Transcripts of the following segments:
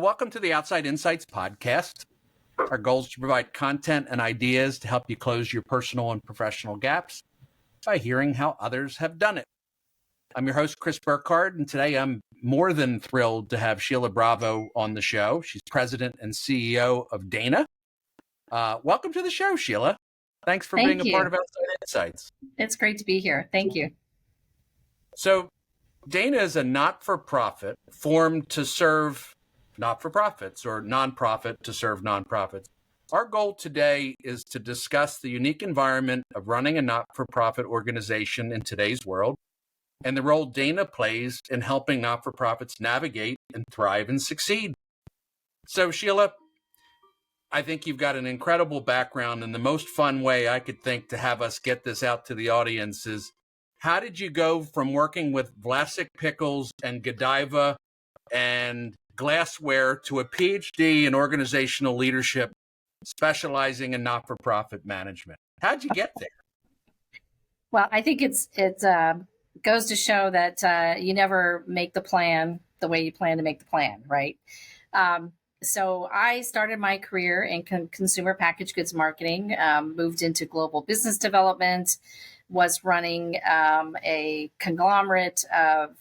Well, welcome to the Outside Insights podcast. Our goal is to provide content and ideas to help you close your personal and professional gaps by hearing how others have done it. I'm your host, Chris Burkhardt, and today I'm more than thrilled to have Sheila Bravo on the show. She's president and CEO of Dana. Welcome to the show, Sheila. Thanks for being a part of Outside Insights. It's great to be here. Thank you. So Dana is a not-for-profit formed to serve not-for-profits or nonprofit to serve nonprofits. Our goal today is to discuss the unique environment of running a not-for-profit organization in today's world and the role Dana plays in helping not-for-profits navigate and thrive and succeed. So Sheila, I think you've got an incredible background, and the most fun way I could think to have us get this out to the audience is, how did you go from working with Vlasic Pickles and Godiva and glassware to a PhD in organizational leadership, specializing in not-for-profit management? How'd you get there? Well, I think it goes to show that you never make the plan the way you plan to make the plan, right? So I started my career in consumer packaged goods marketing, moved into global business development, was running a conglomerate of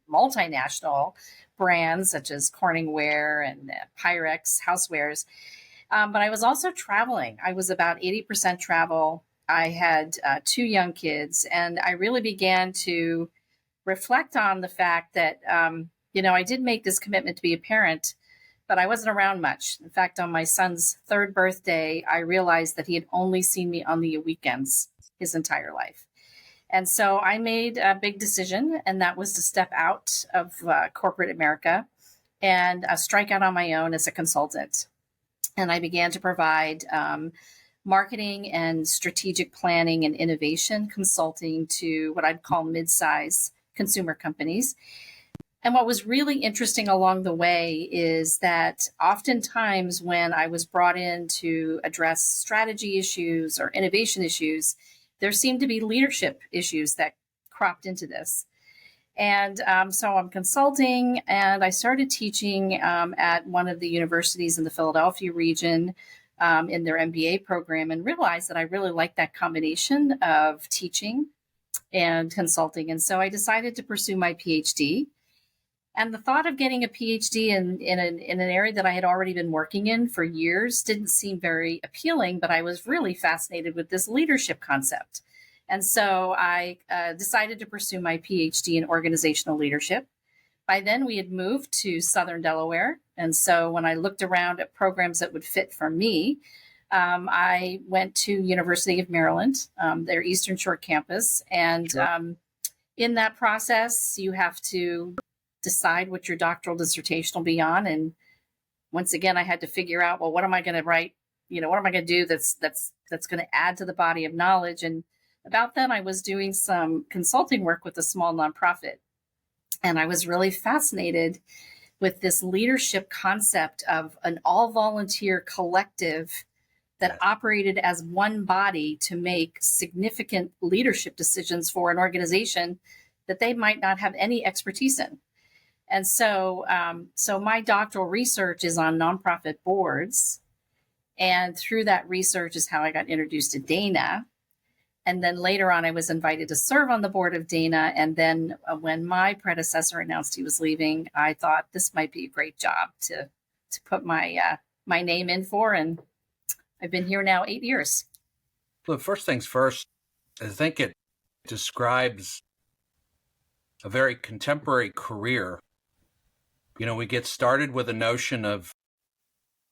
multinational brands such as Corningware and Pyrex housewares. But I was also traveling. I was about 80% travel. I had 2 young kids, and I really began to reflect on the fact that, I did make this commitment to be a parent, but I wasn't around much. In fact, on my son's 3rd birthday, I realized that he had only seen me on the weekends his entire life. And so I made a big decision, and that was to step out of corporate America and strike out on my own as a consultant. And I began to provide marketing and strategic planning and innovation consulting to what I'd call mid-size consumer companies. And what was really interesting along the way is that oftentimes when I was brought in to address strategy issues or innovation issues, there seemed to be leadership issues that cropped into this. And so I'm consulting, and I started teaching at one of the universities in the Philadelphia region in their MBA program, and realized that I really liked that combination of teaching and consulting. And so I decided to pursue my PhD. And the thought of getting a PhD in an area that I had already been working in for years didn't seem very appealing, but I was really fascinated with this leadership concept. And so I decided to pursue my PhD in organizational leadership. By then, we had moved to Southern Delaware. And so when I looked around at programs that would fit for me, I went to University of Maryland, their Eastern Shore campus. And sure. In that process, you have to decide what your doctoral dissertation will be on. And once again, I had to figure out, well, what am I going to write? What am I going to do that's going to add to the body of knowledge? And about then, I was doing some consulting work with a small nonprofit. And I was really fascinated with this leadership concept of an all-volunteer collective that operated as one body to make significant leadership decisions for an organization that they might not have any expertise in. And so my doctoral research is on nonprofit boards. And through that research is how I got introduced to Dana. And then later on, I was invited to serve on the board of Dana. And then when my predecessor announced he was leaving, I thought this might be a great job to put my name in for. And I've been here now 8 years. Well, first things first, I think it describes a very contemporary career. We get started with a notion of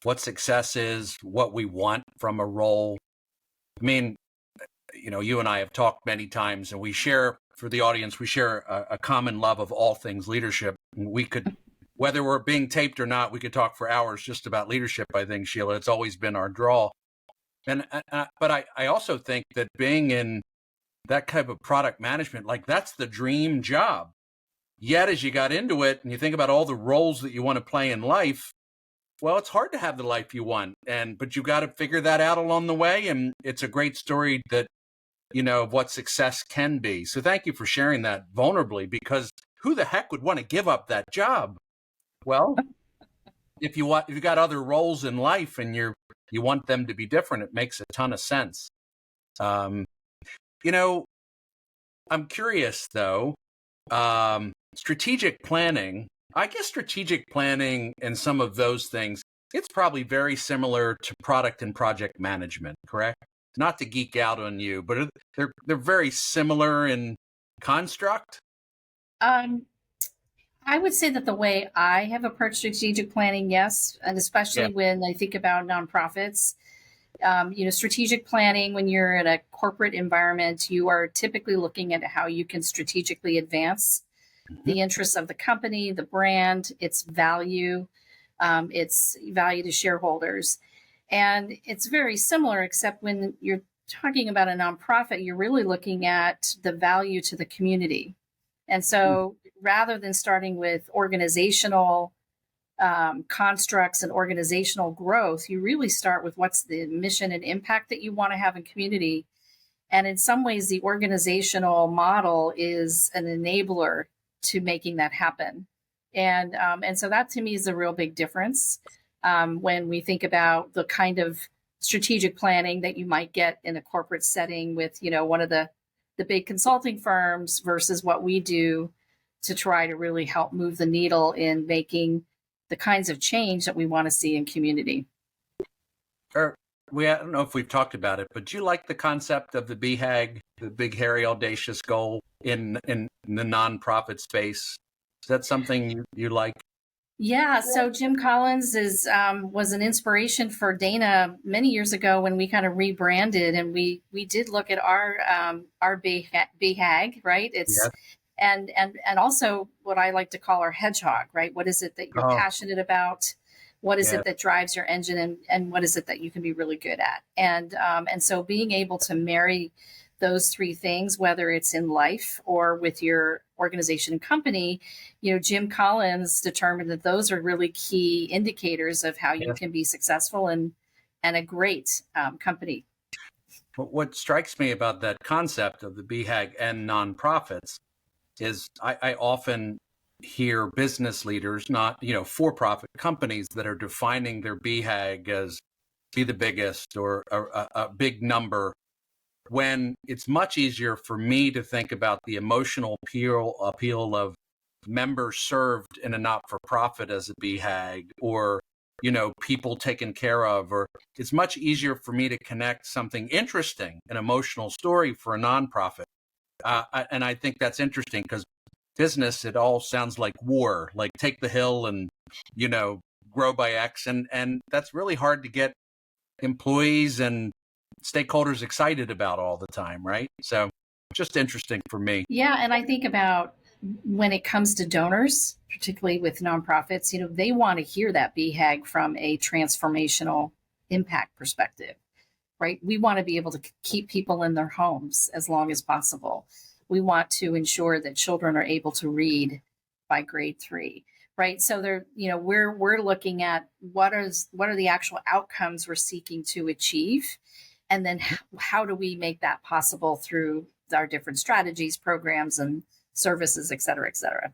what success is, what we want from a role. I mean, you and I have talked many times, and we share, for the audience, we share a common love of all things leadership. We could, whether we're being taped or not, we could talk for hours just about leadership, I think, Sheila. It's always been our draw. But I also think that being in that type of product management, like, that's the dream job. Yet, as you got into it and you think about all the roles that you want to play in life, well, it's hard to have the life you want, but you got to figure that out along the way. And it's a great story that, of what success can be. So thank you for sharing that vulnerably, because who the heck would want to give up that job? Well, if you've got other roles in life and you want them to be different, it makes a ton of sense. Um, you know, I'm curious though. Strategic planning. I guess strategic planning and some of those things, it's probably very similar to product and project management, correct? Not to geek out on you, but they're very similar in construct. Um, I would say that the way I have approached strategic planning, yes, and Yeah. especially when I think about nonprofits, strategic planning, when you're in a corporate environment, you are typically looking at how you can strategically advance Mhm. the interests of the company, the brand, its value to shareholders. And it's very similar, except when you're talking about a nonprofit, you're really looking at the value to the community. And so rather than starting with organizational constructs and organizational growth, you really start with what's the mission and impact that you want to have in community. And in some ways, the organizational model is an enabler to making that happen. And so that to me is a real big difference when we think about the kind of strategic planning that you might get in a corporate setting with, one of the big consulting firms versus what we do to try to really help move the needle in making the kinds of change that we want to see in community. Or I don't know if we've talked about it, but do you like the concept of the BHAG, the big, hairy, audacious goal in the nonprofit space? Is that something you like? Yeah, so Jim Collins was an inspiration for Dana many years ago when we kind of rebranded, and we did look at our BHAG, right? Yeah. And also what I like to call our hedgehog, right? What is it that you're Oh, passionate about? What is yeah. it that drives your engine, and what is it that you can be really good at? And so being able to marry those three things, whether it's in life or with your organization and company, Jim Collins determined that those are really key indicators of how you Yeah. can be successful and a great company. What strikes me about that concept of the BHAG and nonprofits is I often hear business leaders, not for-profit companies, that are defining their BHAG as be the biggest or a big number, when it's much easier for me to think about the emotional appeal of members served in a not-for-profit as a BHAG, or people taken care of, or it's much easier for me to connect something interesting, an emotional story for a nonprofit. And I think that's interesting because business, it all sounds like war, like take the hill and grow by X, and that's really hard to get employees and stakeholders excited about all the time, right? So just interesting for me. Yeah, and I think about when it comes to donors, particularly with nonprofits, they want to hear that BHAG from a transformational impact perspective, right? We want to be able to keep people in their homes as long as possible. We want to ensure that children are able to read by grade 3, right? So we're looking at what are the actual outcomes we're seeking to achieve, and then how do we make that possible through our different strategies, programs, and services, et cetera, et cetera.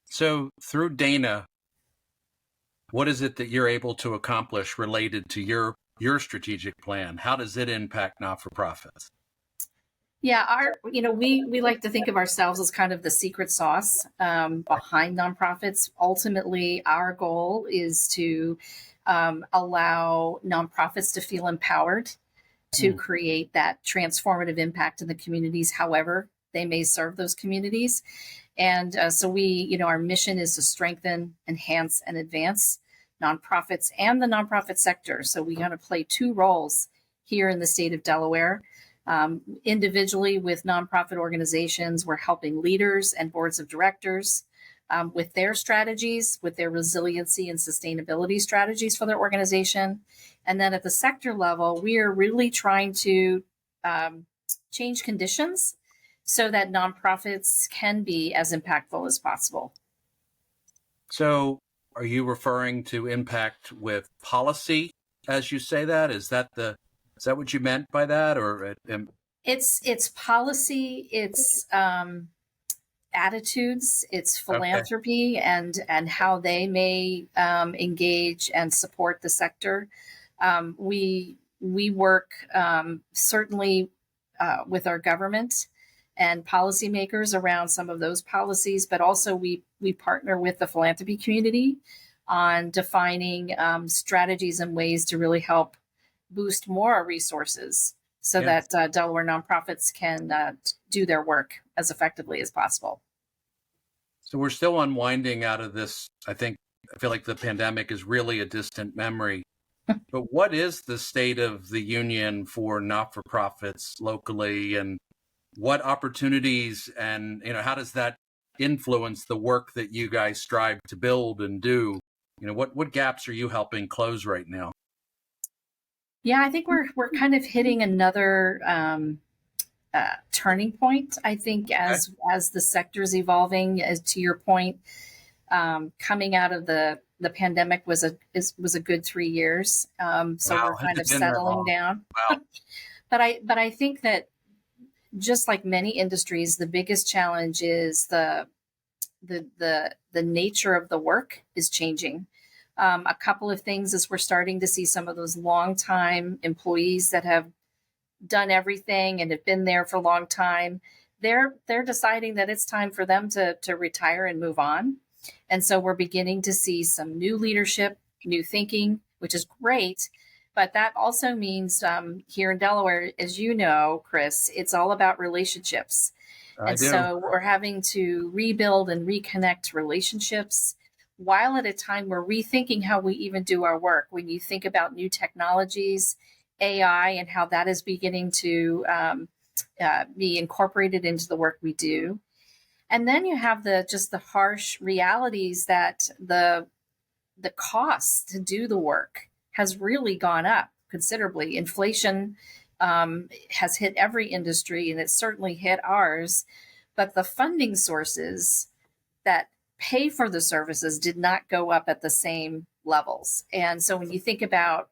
So through Dana, what is it that you're able to accomplish related to your strategic plan? How does it impact not-for-profits? Yeah, we like to think of ourselves as kind of the secret sauce behind nonprofits. Ultimately, our goal is to allow nonprofits to feel empowered to create that transformative impact in the communities, however they may serve those communities. And so our mission is to strengthen, enhance, and advance nonprofits and the nonprofit sector. So we kind of play two roles here in the state of Delaware. Individually with nonprofit organizations, we're helping leaders and boards of directors with their strategies, with their resiliency and sustainability strategies for their organization. And then at the sector level, we are really trying to change conditions so that nonprofits can be as impactful as possible. So are you referring to impact with policy as you say that? Is that what you meant by that? Or It's policy, it's attitudes, it's Okay. philanthropy, and how they may engage and support the sector. We work certainly with our government and policymakers around some of those policies, but also we partner with the philanthropy community on defining strategies and ways to really help boost more resources so Yeah. that Delaware nonprofits can do their work as effectively as possible. So we're still unwinding out of this. I feel like the pandemic is really a distant memory. But what is the state of the union for not-for-profits locally, and what opportunities and how does that influence the work that you guys strive to build and do? What gaps are you helping close right now? Yeah, I think we're kind of hitting another turning point. I think Okay. as the sector is evolving, as to your point, coming out of the pandemic was a good 3 years. So Wow, we're has kind it of been that settling long? down. Wow. But I think that just like many industries, the biggest challenge is the nature of the work is changing. A couple of things is we're starting to see some of those longtime employees that have done everything and have been there for a long time. They're deciding that it's time for them to retire and move on. And so we're beginning to see some new leadership, new thinking, which is great. But that also means here in Delaware, as you know, Chris, it's all about relationships. I And do. so we're having to rebuild and reconnect relationships while at a time we're rethinking how we even do our work. When you think about new technologies, AI, and how that is beginning to be incorporated into the work we do. And then you have the harsh realities that the cost to do the work has really gone up considerably. Inflation has hit every industry, and it's certainly hit ours. But the funding sources that pay for the services did not go up at the same levels. And so when you think about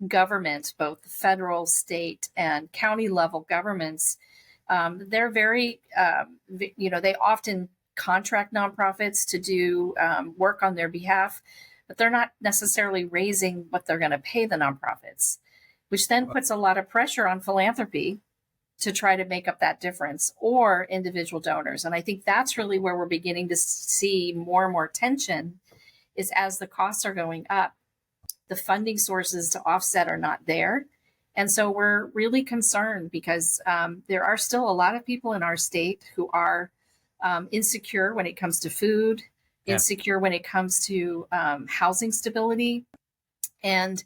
government, both federal, state, and county level governments, they're very, they often contract nonprofits to do work on their behalf, but they're not necessarily raising what they're going to pay the nonprofits, which then puts a lot of pressure on philanthropy to try to make up that difference, or individual donors. And I think that's really where we're beginning to see more and more tension, is as the costs are going up, the funding sources to offset are not there. And so we're really concerned because there are still a lot of people in our state who are insecure when it comes to food, Yeah. insecure when it comes to housing stability. And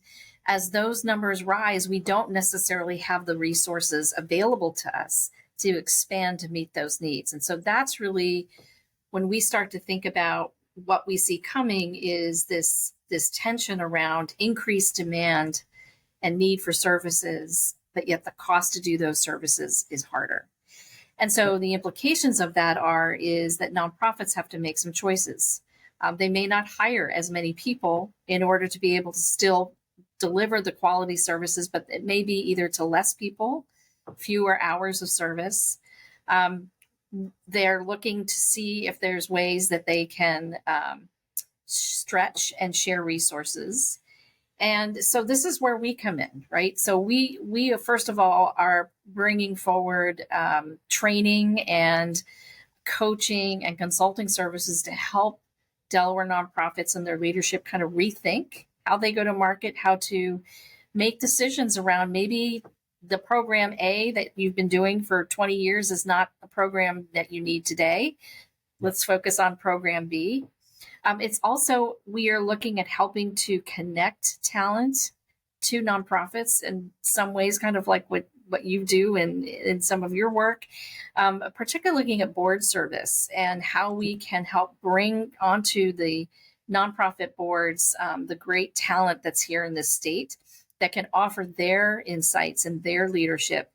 as those numbers rise, we don't necessarily have the resources available to us to expand to meet those needs. And so that's really when we start to think about what we see coming, is this tension around increased demand and need for services, but yet the cost to do those services is harder. And so the implications of that is that nonprofits have to make some choices. They may not hire as many people in order to be able to still deliver the quality services, but it may be either to less people, fewer hours of service. They're looking to see if there's ways that they can stretch and share resources. And so this is where we come in, right? So we first of all are bringing forward training and coaching and consulting services to help Delaware nonprofits and their leadership kind of rethink how they go to market, how to make decisions around maybe the program A that you've been doing for 20 years is not a program that you need today. Let's focus on program B. It's also, we are looking at helping to connect talent to nonprofits in some ways, kind of like what you do in some of your work, particularly looking at board service and how we can help bring onto the nonprofit boards the great talent that's here in this state that can offer their insights and their leadership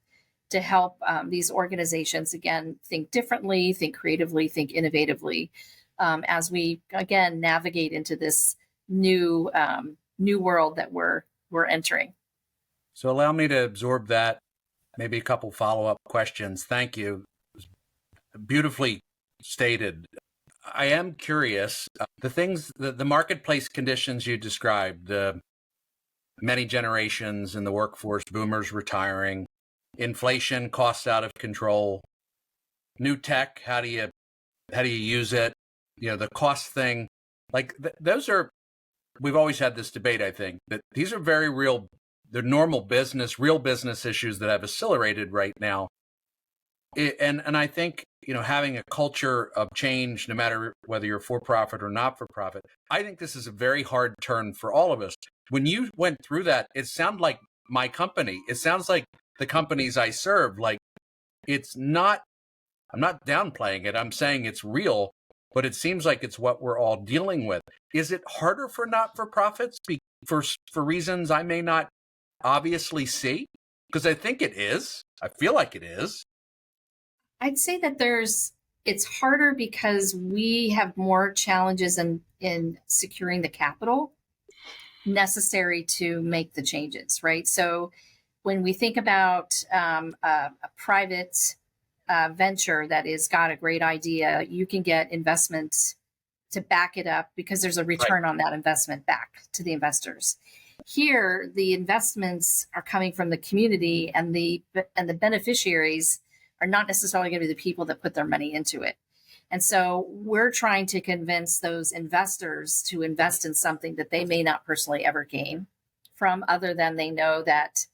to help these organizations, again, think differently, think creatively, think innovatively, as we, again, navigate into this new world that we're entering. So allow me to absorb that, maybe a couple follow-up questions. Thank you. Beautifully stated. I am curious, the marketplace conditions you described, the many generations in the workforce, boomers retiring, inflation, costs out of control, new tech, how do you use it? The cost thing, like those are, we've always had this debate, I think, that these are very real, they're normal business, real business issues that have accelerated right now. And I think, having a culture of change, no matter whether you're for profit or not for profit, I think this is a very hard turn for all of us. When you went through that, it sounded like my company. It sounds like the companies I serve, like it's not, I'm not downplaying it. I'm saying it's real, but it seems like it's what we're all dealing with. Is it harder for not-for-profits for reasons I may not obviously see? Because I think it is. I feel like it is. I'd say that it's harder because we have more challenges in securing the capital necessary to make the changes, right? So when we think about a private venture that has got a great idea, you can get investments to back it up because there's a return on that investment back to the investors. Here, the investments are coming from the community, and the beneficiaries are not necessarily going to be the people that put their money into it. And so we're trying to convince those investors to invest in something that they may not personally ever gain from, other than they know that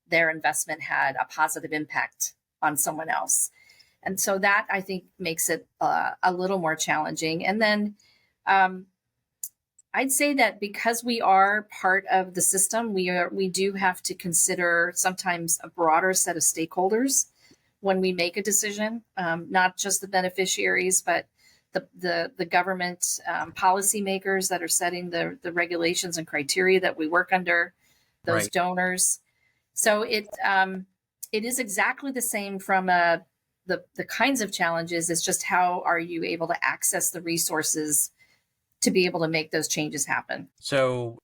their investment had a positive impact on someone else. And so that, I think, makes it a little more challenging. And then I'd say that because we are part of the system, we do have to consider sometimes a broader set of stakeholders when we make a decision, not just the beneficiaries, but the government policymakers that are setting the regulations and criteria that we work under, those donors. So it is exactly the same from the kinds of challenges. It's just how are you able to access the resources to be able to make those changes happen. So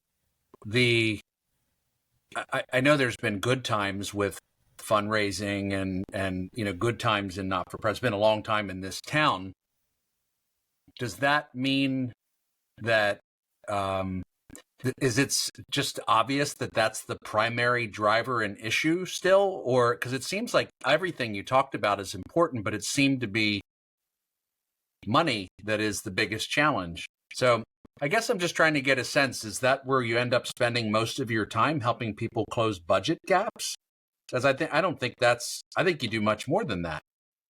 I know there's been good times with fundraising and good times in not-for-profit. It's been a long time in this town. Does that mean that is it just obvious that that's the primary driver and issue still? Or because it seems like everything you talked about is important, but it seemed to be money that is the biggest challenge. So I guess I'm just trying to get a sense, is that where you end up spending most of your time, helping people close budget gaps? Because I think you do much more than that.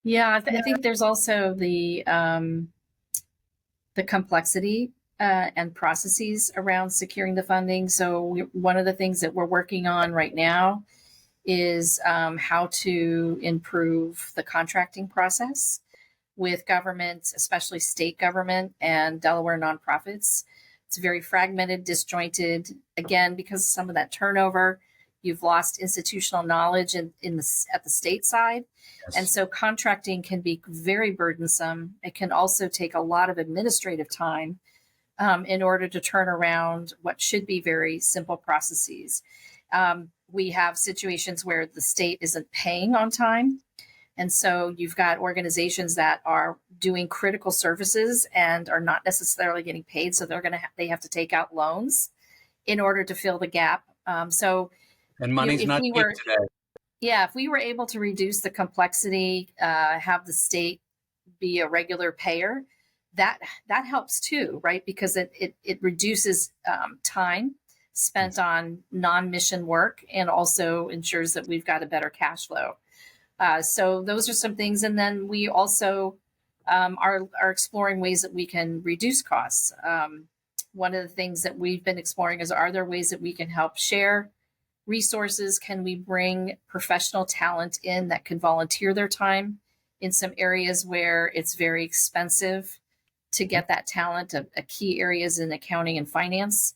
Yeah, I think there's also the complexity and processes around securing the funding. So one of the things that we're working on right now is how to improve the contracting process with government, especially state government and Delaware nonprofits. It's very fragmented, disjointed, again, because of some of that turnover. You've lost institutional knowledge at the state side. Yes. And so contracting can be very burdensome. It can also take a lot of administrative time in order to turn around what should be very simple processes. We have situations where the state isn't paying on time. And so you've got organizations that are doing critical services and are not necessarily getting paid. So they have to take out loans in order to fill the gap. And money's not cheap today. Yeah, if we were able to reduce the complexity, have the state be a regular payer, that helps too, right? Because it reduces time spent on non-mission work and also ensures that we've got a better cash flow. So those are some things. And then we also are exploring ways that we can reduce costs. One of the things that we've been exploring is, are there ways that we can help share resources? Can we bring professional talent in that can volunteer their time in some areas where it's very expensive to get that talent? A key areas in accounting and finance.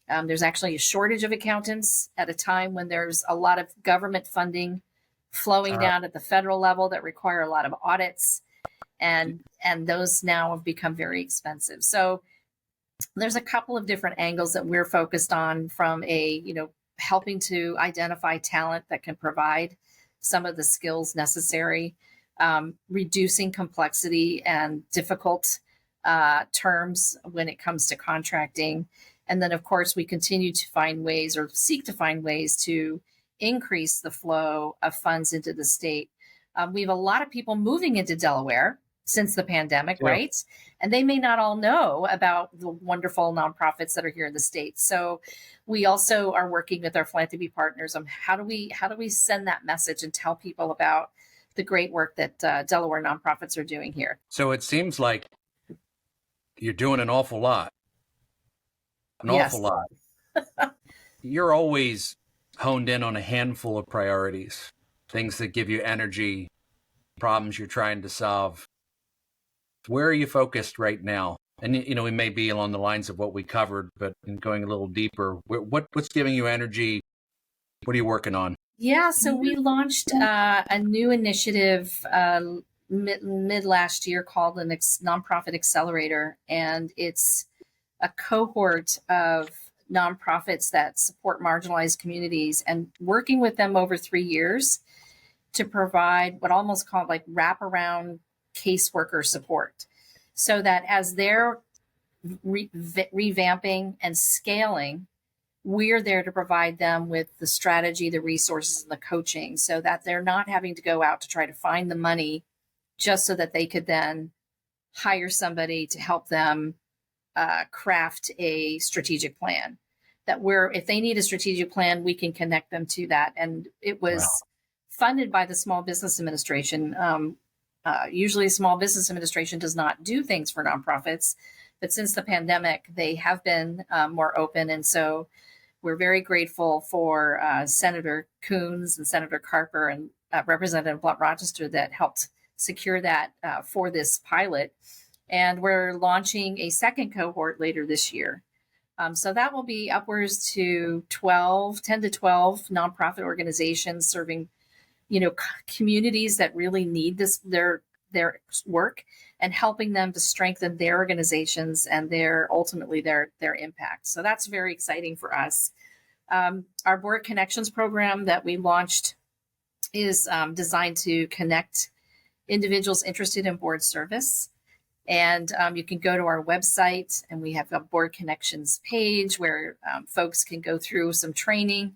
There's actually a shortage of accountants at a time when there's a lot of government funding flowing down at the federal level that require a lot of audits, and those now have become very expensive. So there's a couple of different angles that we're focused on, from helping to identify talent that can provide some of the skills necessary, reducing complexity and difficult terms when it comes to contracting. And then, of course, we continue to find ways or seek to find ways to increase the flow of funds into the state. We have a lot of people moving into Delaware since the pandemic, Yeah. right? And they may not all know about the wonderful nonprofits that are here in the state. So we also are working with our philanthropy partners on how do we send that message and tell people about the great work that Delaware nonprofits are doing here. So it seems like you're doing an awful lot. Yes. Awful lot. You're always honed in on a handful of priorities, things that give you energy, problems you're trying to solve. Where are you focused right now? And, we may be along the lines of what we covered, but in going a little deeper, what's giving you energy? What are you working on? Yeah, so we launched a new initiative mid last year called the Nonprofit Accelerator, and it's a cohort of nonprofits that support marginalized communities and working with them over 3 years to provide what almost called like wraparound caseworker support, so that as they're revamping and scaling, we're there to provide them with the strategy, the resources, and the coaching so that they're not having to go out to try to find the money just so that they could then hire somebody to help them craft a strategic plan. That if they need a strategic plan, we can connect them to that. And it was funded by the Small Business Administration. Usually, Small Business Administration does not do things for nonprofits, but since the pandemic, they have been more open. And so we're very grateful for Senator Coons and Senator Carper and Representative Blunt Rochester that helped secure that for this pilot. And we're launching a second cohort later this year. So that will be upwards to 10 to 12 nonprofit organizations serving, communities that really need their work, and helping them to strengthen their organizations and ultimately their impact. So that's very exciting for us. Our Board Connections program that we launched is designed to connect individuals interested in board service. And you can go to our website, and we have a Board Connections page where folks can go through some training,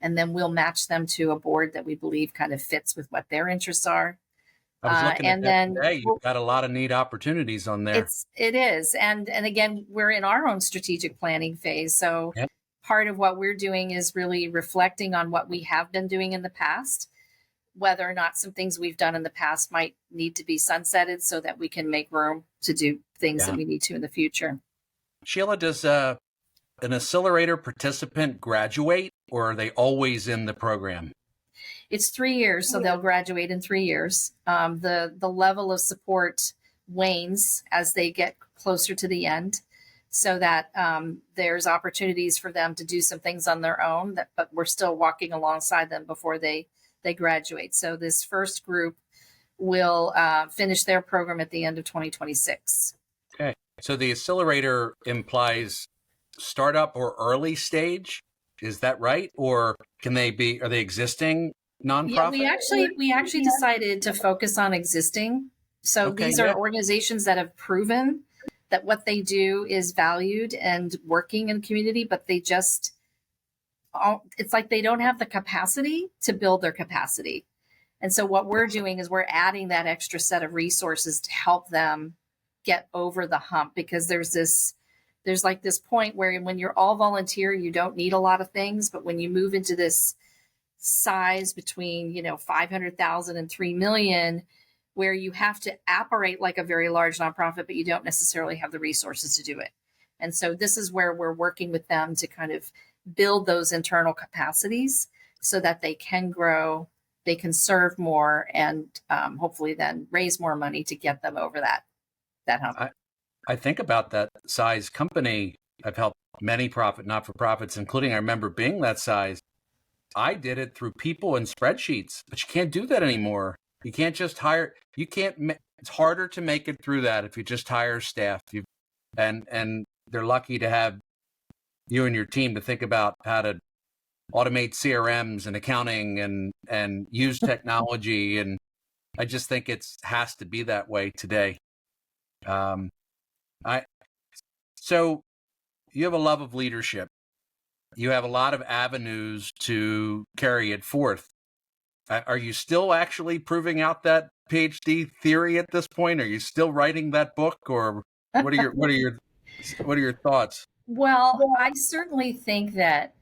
and then we'll match them to a board that we believe kind of fits with what their interests are. I was looking at that today. You've got a lot of neat opportunities on there. It is. And again, we're in our own strategic planning phase. So part of what we're doing is really reflecting on what we have been doing in the past, whether or not some things we've done in the past might need to be sunsetted so that we can make room to do things that we need to in the future. Sheila, does an accelerator participant graduate, or are they always in the program? It's 3 years, so they'll graduate in 3 years. The level of support wanes as they get closer to the end, so that there's opportunities for them to do some things on their own, but we're still walking alongside them before they graduate. So this first group will finish their program at the end of 2026. Okay. So the accelerator implies startup or early stage. Is that right? Or are they existing nonprofits? Yeah, we actually decided to focus on existing. So these are organizations that have proven that what they do is valued and working in the community, but it's like they don't have the capacity to build their capacity. And so what we're doing is we're adding that extra set of resources to help them get over the hump, because there's like this point where when you're all volunteer, you don't need a lot of things. But when you move into this size between, 500,000 and 3 million, where you have to operate like a very large nonprofit, but you don't necessarily have the resources to do it. And so this is where we're working with them to kind of build those internal capacities so that they can grow, they can serve more, and hopefully then raise more money to get them over that hump. I think about that size company. I've helped many not-for-profits, including I remember being that size. I did it through people and spreadsheets, but you can't do that anymore. You can't just hire. It's harder to make it through that if you just hire staff. And they're lucky to have you and your team to think about how to automate CRMs and accounting and use technology. And I just think it's has to be that way today. Um, I so you have a love of leadership. You have a lot of avenues to carry it forth. Are you still actually proving out that PhD theory at this point? Are you still writing that book, or what are your thoughts? Well, I certainly think that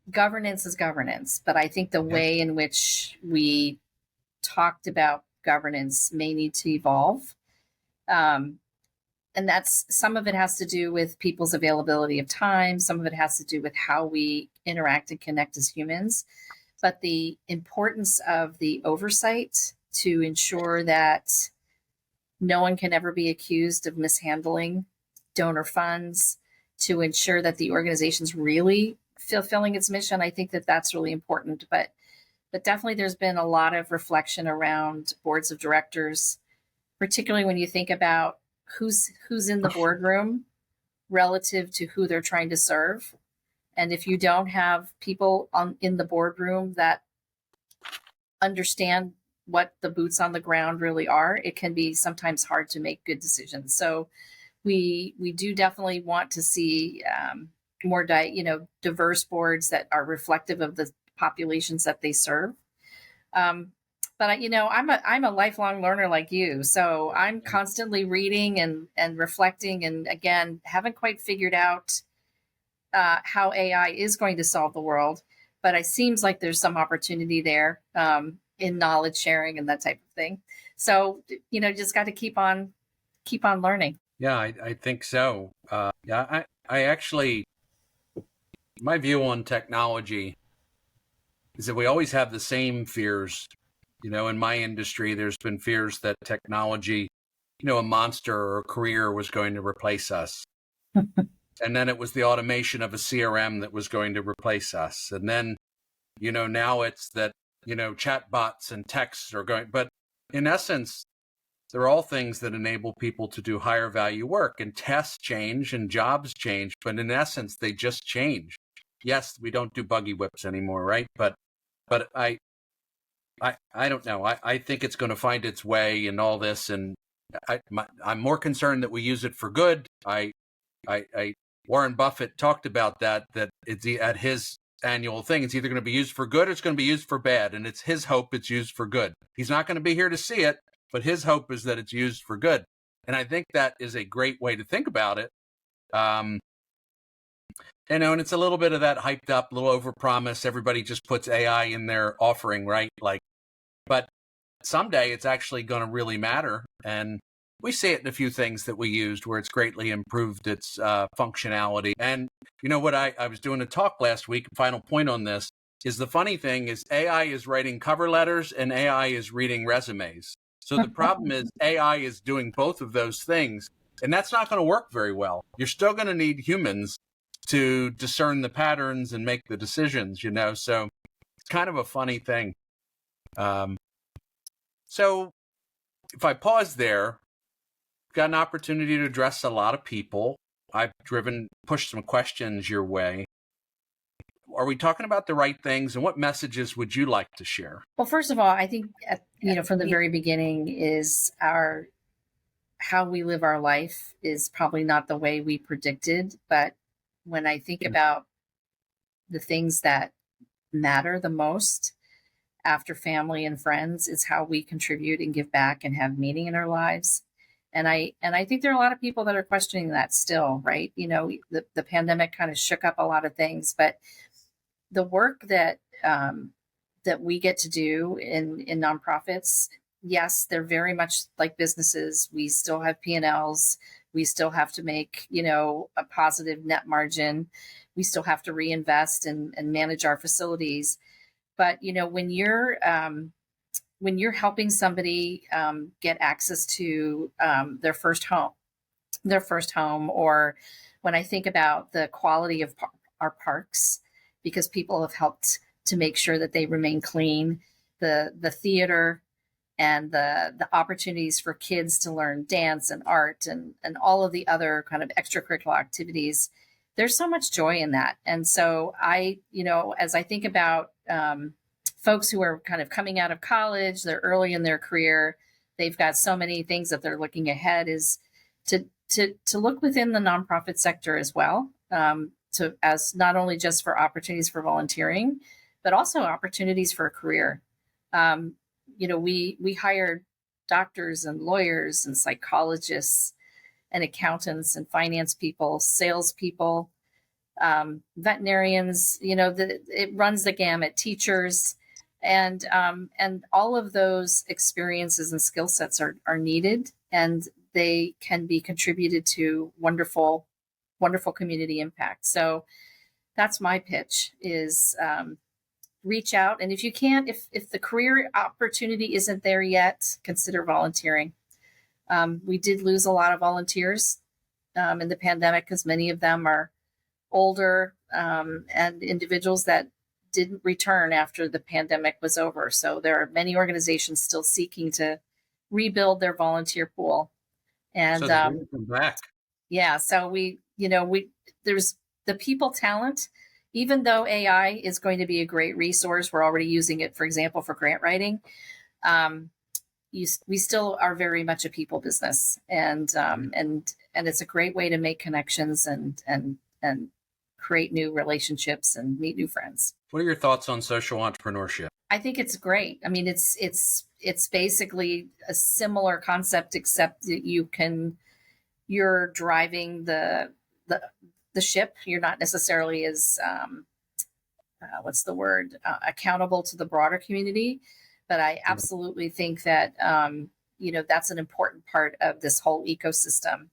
governance is governance, but I think the Yeah. way in which we talked about governance may need to evolve. Um, and that's some of it has to do with people's availability of time, some of it has to do with how we interact and connect as humans. But the importance of the oversight to ensure that no one can ever be accused of mishandling donor funds, to ensure that the organization's really fulfilling its mission. I think that that's really important. But definitely, there's been a lot of reflection around boards of directors, particularly when you think about who's in the boardroom relative to who they're trying to serve. And if you don't have people in the boardroom that understand what the boots on the ground really are, it can be sometimes hard to make good decisions. So we do definitely want to see more diverse boards that are reflective of the populations that they serve. Um, but I'm a lifelong learner like you, so I'm constantly reading and reflecting, and again, haven't quite figured out how AI is going to solve the world. But it seems like there's some opportunity there in knowledge sharing and that type of thing. So just got to keep on learning. Yeah, I think so. Yeah, I actually, my view on technology is that we always have the same fears. In my industry, there's been fears that technology, a monster or a career was going to replace us. And then it was the automation of a CRM that was going to replace us. And then, now it's that, chatbots and texts are going, but in essence, they're all things that enable people to do higher value work, and tests change and jobs change, but in essence, they just change. Yes, we don't do buggy whips anymore, right? But I don't know. I think it's going to find its way in all this, and I'm more concerned that we use it for good. Warren Buffett talked about that it's at his annual thing. It's either going to be used for good or it's going to be used for bad, and it's his hope it's used for good. He's not going to be here to see it, but his hope is that it's used for good. And I think that is a great way to think about it. And it's a little bit of that hyped up, little overpromise. Everybody just puts AI in their offering, right? But someday it's actually going to really matter. And we see it in a few things that we used where it's greatly improved its functionality. And what I was doing a talk last week, final point on this, is the funny thing is AI is writing cover letters and AI is reading resumes. So the problem is AI is doing both of those things, and that's not going to work very well. You're still going to need humans to discern the patterns and make the decisions, so it's kind of a funny thing. So if I pause there, got an opportunity to address a lot of people. I've pushed some questions your way. Are we talking about the right things, and what messages would you like to share? Well, first of all, I think from the very beginning is how we live our life is probably not the way we predicted. But when I think about the things that matter the most after family and friends, is how we contribute and give back and have meaning in our lives. And I think there are a lot of people that are questioning that still, right? The pandemic kind of shook up a lot of things, but the work that we get to do in nonprofits, yes, they're very much like businesses. We still have P&Ls. We still have to make, a positive net margin. We still have to reinvest and manage our facilities. But, when you're helping somebody get access to their first home, or when I think about the quality of our parks, because people have helped to make sure that they remain clean, the theater and the opportunities for kids to learn dance and art and all of the other kind of extracurricular activities, there's so much joy in that. And so as I think about folks who are kind of coming out of college, they're early in their career, they've got so many things that they're looking ahead, is to look within the nonprofit sector as well, to as not only just for opportunities for volunteering, but also opportunities for a career. Um, we hire doctors and lawyers and psychologists and accountants and finance people, salespeople, veterinarians. It runs the gamut. Teachers, and all of those experiences and skill sets are needed, and they can be contributed to wonderful community impact. So that's my pitch: is reach out, and if you can't, if the career opportunity isn't there yet, consider volunteering. We did lose a lot of volunteers in the pandemic, because many of them are older, and individuals that didn't return after the pandemic was over. So there are many organizations still seeking to rebuild their volunteer pool. And So they bring them back. yeah, so we there's the people talent. Even though AI is going to be a great resource, we're already using it, for example, for grant writing. We still are very much a people business, and it's a great way to make connections and create new relationships and meet new friends. What are your thoughts on social entrepreneurship? I think it's great. I mean, it's basically a similar concept, except that you're driving the ship. You're not necessarily as what's the word, accountable to the broader community. But I absolutely think that that's an important part of this whole ecosystem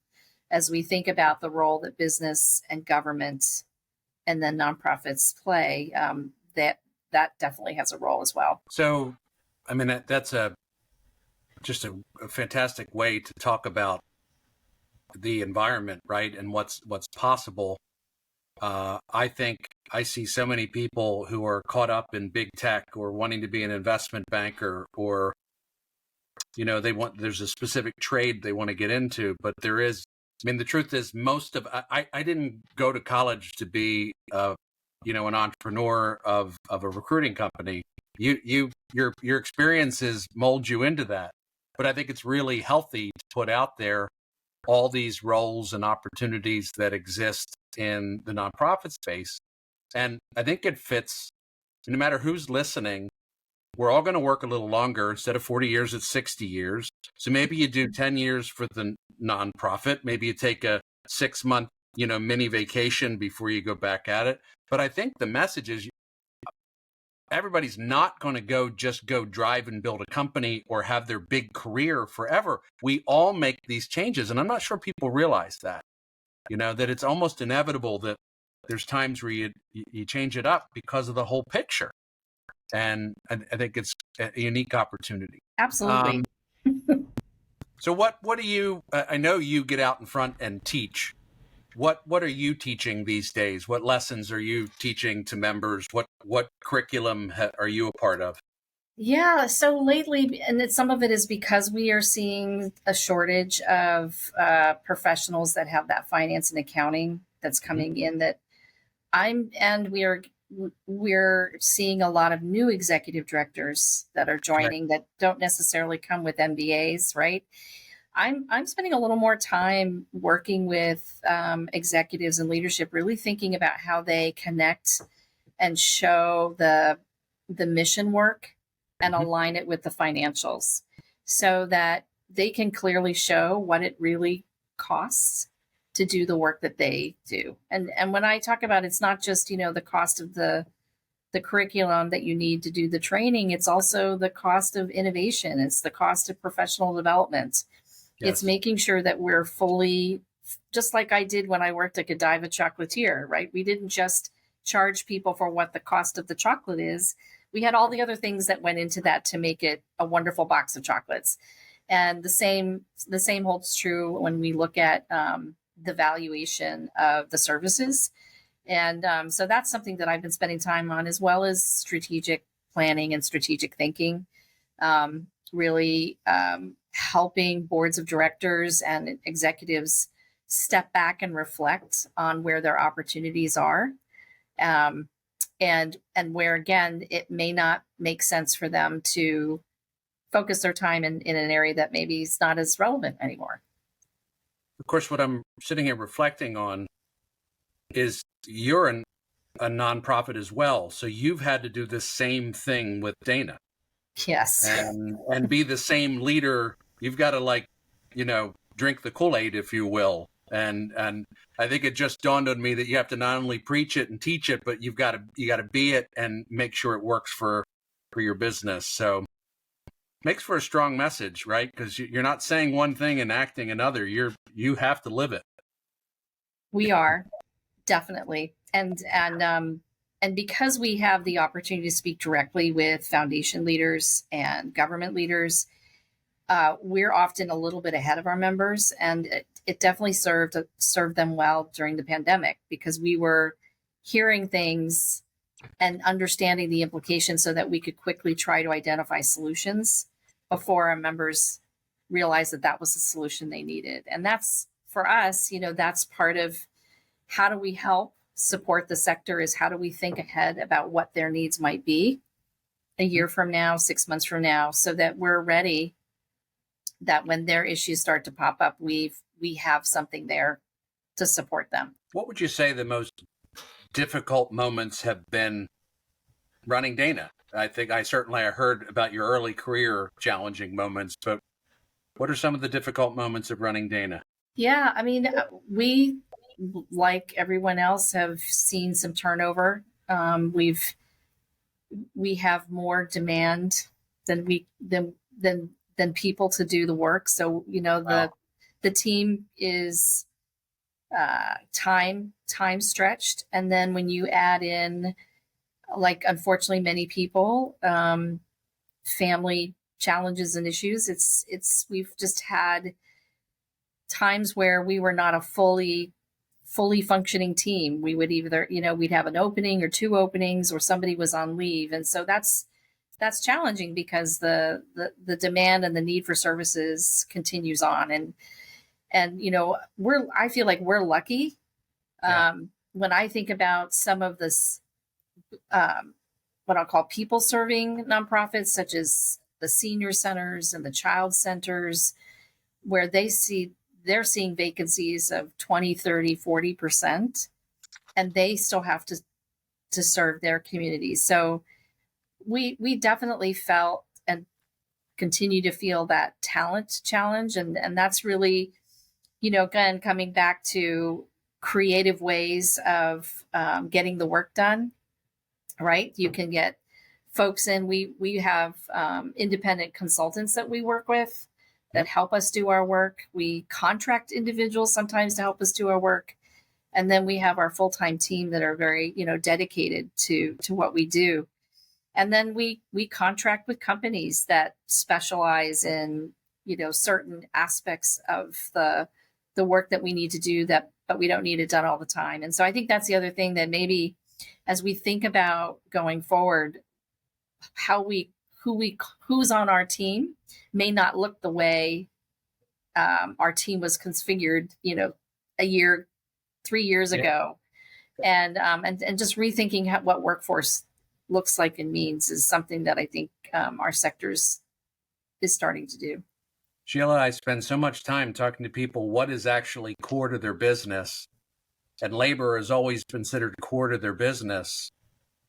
as we think about the role that business and government and then nonprofits play. That definitely has a role as well. So, I mean, that's just a fantastic way to talk about the environment, right? And what's possible. I think I see so many people who are caught up in big tech or wanting to be an investment banker, or, there's a specific trade they want to get into, but the truth is I didn't go to college to be, an entrepreneur of a recruiting company. Your experiences mold you into that. But I think it's really healthy to put out there all these roles and opportunities that exist in the nonprofit space. And I think it fits, no matter who's listening. We're all going to work a little longer. Instead of 40 years, it's 60 years. So maybe you do 10 years for the nonprofit. Maybe you take a 6-month, mini vacation before you go back at it. But I think the message is everybody's not going to just go drive and build a company or have their big career forever. We all make these changes. And I'm not sure people realize that, that it's almost inevitable that there's times where you change it up because of the whole picture. And I think it's a unique opportunity. Absolutely. So what do you, I know you get out in front and teach. What are you teaching these days? What lessons are you teaching to members? What curriculum are you a part of? Yeah, so lately, and some of it is because we are seeing a shortage of professionals that have that finance and accounting that's coming in. We're seeing a lot of new executive directors that are joining that don't necessarily come with MBAs, right? I'm spending a little more time working with executives and leadership, really thinking about how they connect and show the mission work and align it with the financials, so that they can clearly show what it really costs to do the work that they do. And when I talk about, it's not just, the cost of the curriculum that you need to do the training, it's also the cost of innovation. It's the cost of professional development. Yes. It's making sure that we're fully, just like I did when I worked at Godiva Chocolatier, right? We didn't just charge people for what the cost of the chocolate is. We had all the other things that went into that to make it a wonderful box of chocolates. And the same holds true when we look at the valuation of the services. And so that's something that I've been spending time on, as well as strategic planning and strategic thinking, really helping boards of directors and executives step back and reflect on where their opportunities are. and where, again, it may not make sense for them to focus their time in an area that maybe is not as relevant anymore. Of course, what I'm sitting here reflecting on is you're a nonprofit as well. So you've had to do the same thing with Dana. Yes. And be the same leader. You've got to drink the Kool-Aid, if you will. And I think it just dawned on me that you have to not only preach it and teach it, but you got to be it and make sure it works for your business. So makes for a strong message, right? Because you're not saying one thing and acting another. You have to live it. We are, definitely. And because we have the opportunity to speak directly with foundation leaders and government leaders, we're often a little bit ahead of our members, and it definitely served them well during the pandemic, because we were hearing things and understanding the implications so that we could quickly try to identify solutions before our members realized that was the solution they needed. And that's, for us, that's part of how do we help support the sector, is how do we think ahead about what their needs might be a year from now, 6 months from now, so that we're ready, that when their issues start to pop up, we have something there to support them. What would you say the most difficult moments have been running Dana? I think I heard about your early career challenging moments, but what are some of the difficult moments of running Dana? Yeah, I mean, we, like everyone else, have seen some turnover. We have more demand than people to do the work. So, Wow. the team is time stretched. And then when you add in, unfortunately, many people, family challenges and issues, we've just had times where we were not a fully functioning team. We would either, we'd have an opening or two openings, or somebody was on leave. And so that's challenging, because the demand and the need for services continues on. And I feel like we're lucky. Yeah. When I think about some of this, what I'll call people serving nonprofits, such as the senior centers and the child centers, where they're seeing vacancies of 20, 30, 40%, and they still have to serve their communities. So we definitely felt and continue to feel that talent challenge. And that's really, again, coming back to creative ways of getting the work done, right? You can get folks in. We have independent consultants that we work with that help us do our work. We contract individuals sometimes to help us do our work. And then we have our full-time team that are very, dedicated to what we do. And then we contract with companies that specialize in, certain aspects of the work that we need to do, but we don't need it done all the time. And so I think that's the other thing, that maybe as we think about going forward, who's on our team may not look the way our team was configured, 3 years ago. And just rethinking what workforce looks like and means is something that I think our sectors is starting to do. Sheila, I spend so much time talking to people what is actually core to their business, and labor has always been considered core to their business.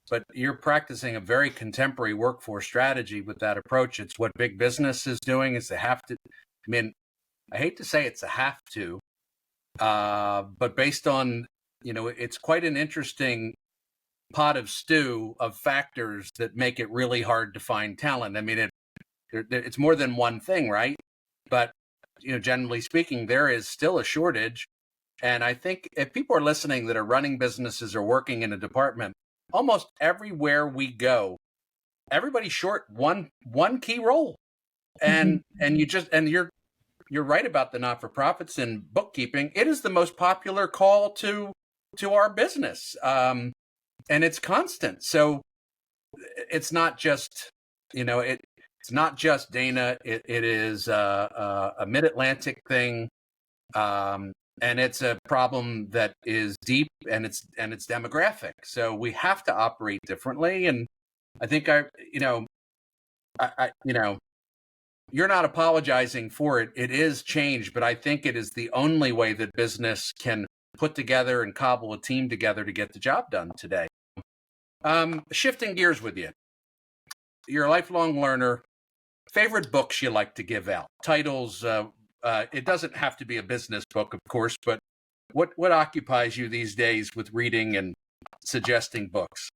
But you're practicing a very contemporary workforce strategy with that approach. It's what big business is doing, is they have to. I mean, I hate to say it's a have to, but based on, it's quite an interesting pot of stew of factors that make it really hard to find talent. I mean, it's more than one thing, right? But, generally speaking, there is still a shortage. And I think if people are listening that are running businesses or working in a department, almost everywhere we go, everybody's short one key role. And you're right about the not-for-profits and bookkeeping. It is the most popular call to our business. And it's constant. So it's not just, it's not just Dana. It is a Mid-Atlantic thing. and it's a problem that is deep, and it's demographic. So we have to operate differently. And I think you're not apologizing for it. It is change, but I think it is the only way that business can put together and cobble a team together to get the job done today. Shifting gears with you, you're a lifelong learner. Favorite books you like to give out? Titles. It doesn't have to be a business book, of course, but what occupies you these days with reading and suggesting books?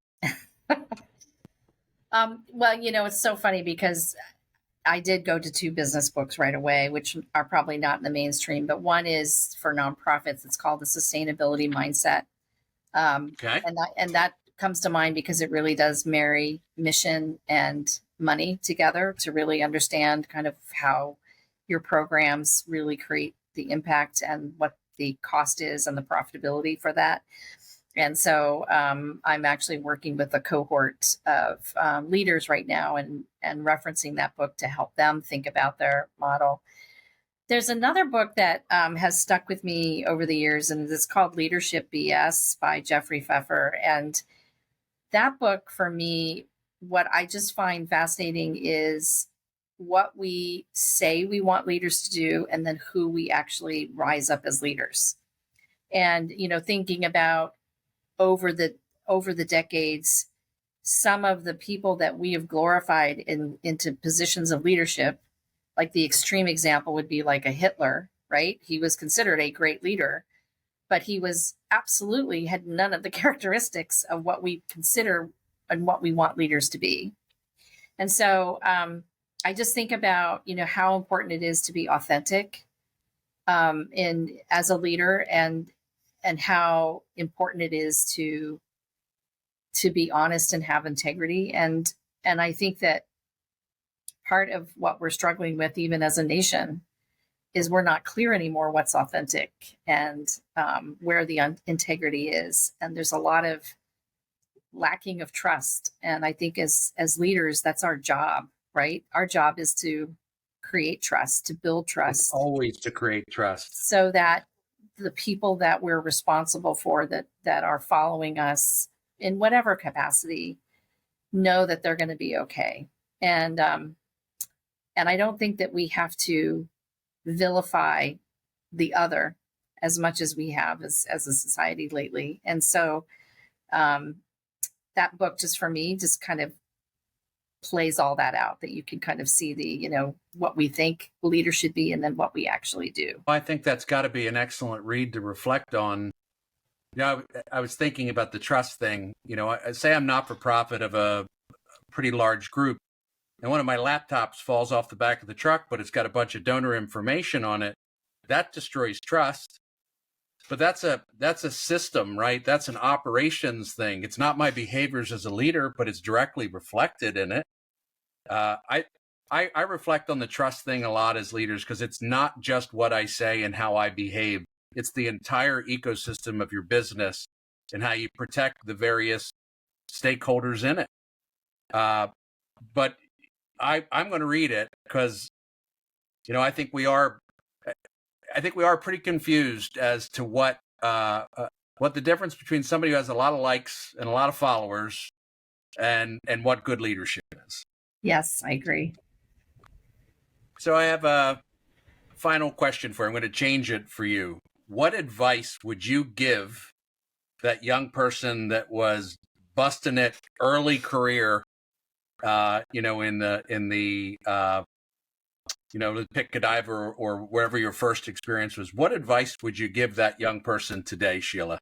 Well, it's so funny because I did go to two business books right away, which are probably not in the mainstream, but one is for nonprofits. It's called The Sustainability Mindset. Okay. And that comes to mind because it really does marry mission and money together to really understand kind of how your programs really create the impact and what the cost is and the profitability for that. And so I'm actually working with a cohort of leaders right now and referencing that book to help them think about their model. There's another book that has stuck with me over the years, and it's called Leadership BS by Jeffrey Pfeffer. And that book, for me, what I just find fascinating is what we say we want leaders to do and then who we actually rise up as leaders. And, thinking about over the decades, some of the people that we have glorified into positions of leadership, like the extreme example would be like a Hitler, right? He was considered a great leader, but he was absolutely had none of the characteristics of what we consider and what we want leaders to be. And so I just think about, how important it is to be authentic as a leader, and how important it is to be honest and have integrity. And I think that part of what we're struggling with, even as a nation, is we're not clear anymore what's authentic and where the integrity is. And there's a lot of lacking of trust. And I think as leaders, that's our job, right? Our job is to create trust, to build trust. It's always to create trust. So that the people that we're responsible for, that are following us in whatever capacity, know that they're going to be okay. And I don't think that we have to vilify the other as much as we have as a society lately. And so that book, just for me, just kind of plays all that out, that you can kind of see the, what we think leaders should be and then what we actually do. I think that's got to be an excellent read to reflect on. I was thinking about the trust thing. I say I'm not for profit of a pretty large group, and one of my laptops falls off the back of the truck, but it's got a bunch of donor information on it. That destroys trust. But that's a system, right? That's an operations thing. It's not my behaviors as a leader, but it's directly reflected in it. I reflect on the trust thing a lot as leaders, because it's not just what I say and how I behave. It's the entire ecosystem of your business and how you protect the various stakeholders in it. But I'm going to read it because, I think we are pretty confused as to what the difference between somebody who has a lot of likes and a lot of followers and what good leadership is. Yes, I agree. So I have a final question for you. I'm going to change it for you. What advice would you give that young person that was busting it early career, in the pick Godiva or wherever your first experience was? What advice would you give that young person today, Sheila?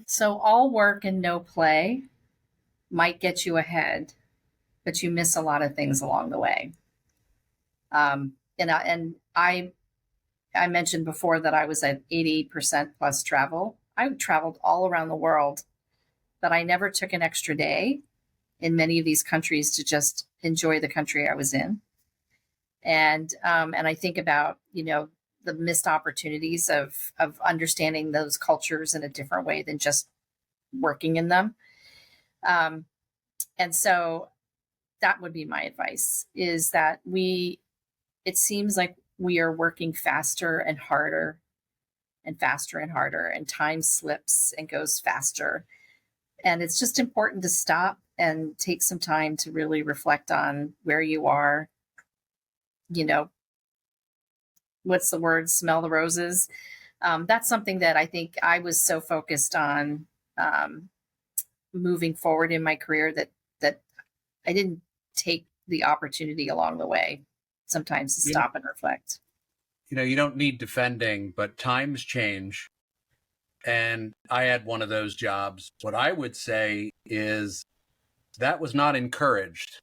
So all work and no play might get you ahead, but you miss a lot of things along the way. And I mentioned before that I was at 80% plus travel. I traveled all around the world, but I never took an extra day in many of these countries to just enjoy the country I was in. And I think about, the missed opportunities of understanding those cultures in a different way than just working in them. And so that would be my advice, is that it seems like we are working faster and harder and faster and harder, and time slips and goes faster. And it's just important to stop and take some time to really reflect on where you are. You know, what's the word? Smell the roses. That's something that I think I was so focused on um, moving forward in my career that I didn't take the opportunity along the way sometimes to You, stop and reflect. you don't need defending, but times change. And I had one of those jobs. What I would say is that was not encouraged.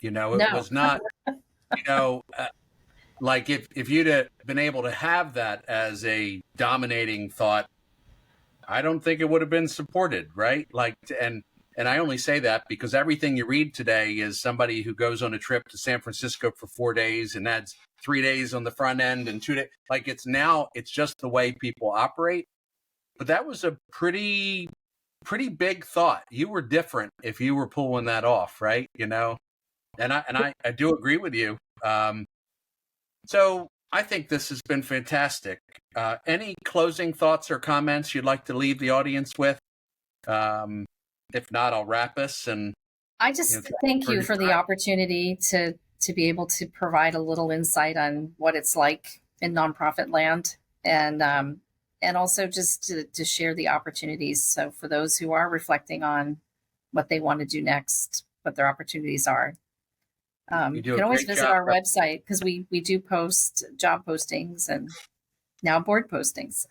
It No, was not, you know, uh, like if you'd have been able to have that as a dominating thought, I don't think it would have been supported, right? And I only say that because everything you read today is somebody who goes on a trip to San Francisco for 4 days and adds 3 days on the front end and 2 days. Like it's just the way people operate. But that was a pretty big thought. You were different if you were pulling that off, right? And I do agree with you. So I think this has been fantastic. Any closing thoughts or comments you'd like to leave the audience with? If not, I'll wrap us. And I just thank you for the opportunity to be able to provide a little insight on what it's like in nonprofit land, and also just to share the opportunities. So for those who are reflecting on what they want to do next, what their opportunities are, you can always visit our website because we do post job postings and now board postings.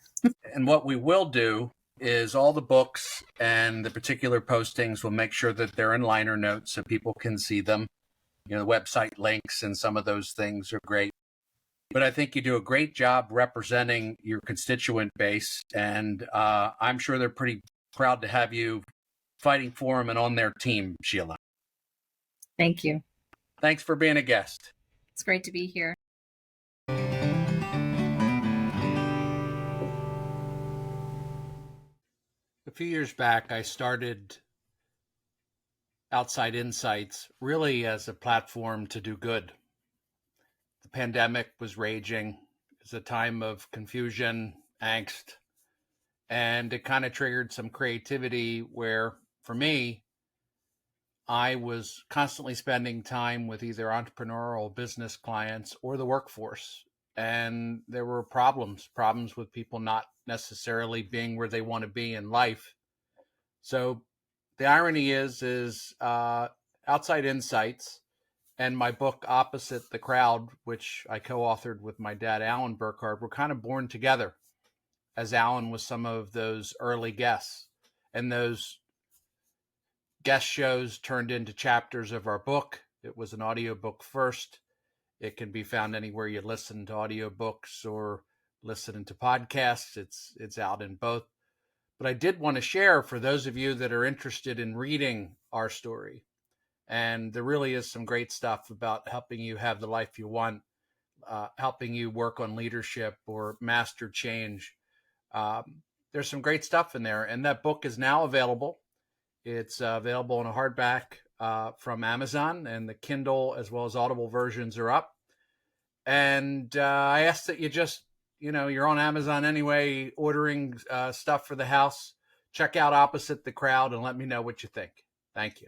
And what we will do is all the books and the particular postings, we'll make sure that they're in liner notes so people can see them. The website links and some of those things are great. But I think you do a great job representing your constituent base. And I'm sure they're pretty proud to have you fighting for them and on their team, Sheila. Thank you. Thanks for being a guest. It's great to be here. A few years back, I started Outside Insights really as a platform to do good. The pandemic was raging. It was a time of confusion, angst, and it kind of triggered some creativity where, for me, I was constantly spending time with either entrepreneurial business clients or the workforce. And there were problems with people not necessarily being where they want to be in life. So the irony is Outside Insights and my book Opposite the Crowd, which I co-authored with my dad, Alan Burkhardt, were kind of born together, as Alan was some of those early guests. And those guest shows turned into chapters of our book. It was an audiobook first. It can be found anywhere you listen to audiobooks or listen to podcasts. It's out in both. But I did want to share for those of you that are interested in reading our story. And there really is some great stuff about helping you have the life you want, helping you work on leadership or master change. There's some great stuff in there. And that book is now available. It's available in a hardback from Amazon, and the Kindle as well as Audible versions are up. And I ask that you just, you're on Amazon anyway, ordering stuff for the house. Check out Opposite the Crowd and let me know what you think. Thank you.